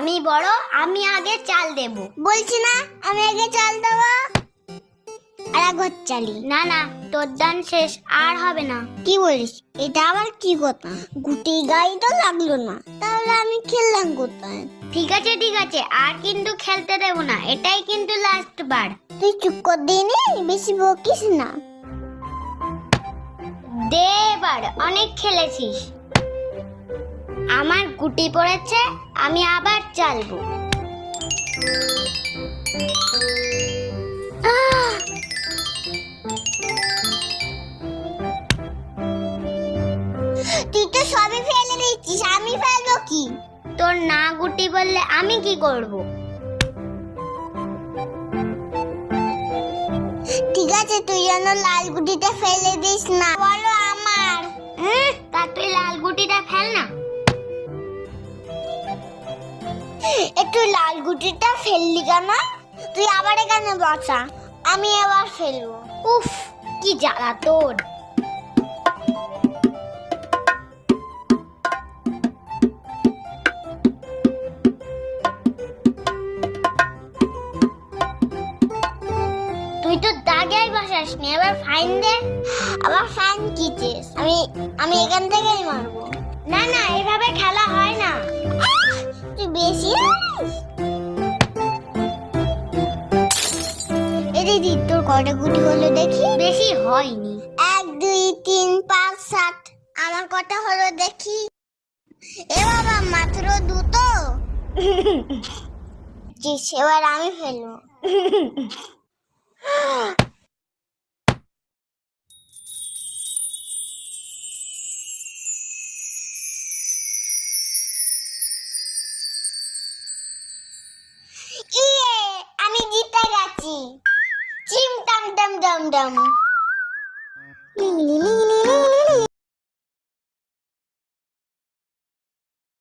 আমি বড়, আমি আগে চাল দেব। বলছি না আমি আগে চাল দেবো। আর একবার চালি। না না, তোর দান শেষ, আর হবে না। কি বলিস? এটা আবার কি কথা? গুটি গাই তো লাগলো না, তাহলে আমি খেললাম কোথায়? ঠিক আছে ঠিক আছে, আর কিন্তু খেলতে দেব না, এটাই কিন্তু লাস্ট বার। তুই চুপ কর দিনি, বেশি বকিস না। দে এবার, অনেক খেলেছিস। আমার গুটি পড়েছে, আমি আবার চালবো। তুই তো সবই ফেলে দিচ্ছিস, আমি ফেলবো কি? তোর না গুটি বললে আমি কি করব? ঠিক আছে, তুই যেন লাল গুটিটা ফেলে দিস না। বলো আমার। তা তুই লাল গুটিটা ফেল না। একটু লাল গুটিটা ফেললি কেন? তুই আবার এখানে বসা, আমি এবার ফেলবো। উফ, কি জ্বালা তোর। তুই তো দাগেই বসাসনি, এবার ফাইন দে। আবার ফাইন কি চেস? আমি এখান থেকেই মারবো। না না, এভাবে খেলা হয় না। তুই বেশি জানিস। এ দিদি, তোর কটা গুটি হলো দেখি? বেশি হয়নি। 1 2 3 5 7। আমার কটা হলো দেখি? এ বাবা, মাত্র দুটো। এবার আমি ফেলবো। ইয়ে, আমি জিতে গেছি। চিম টাম টাম টাম টাম। লি লি লি লি লি।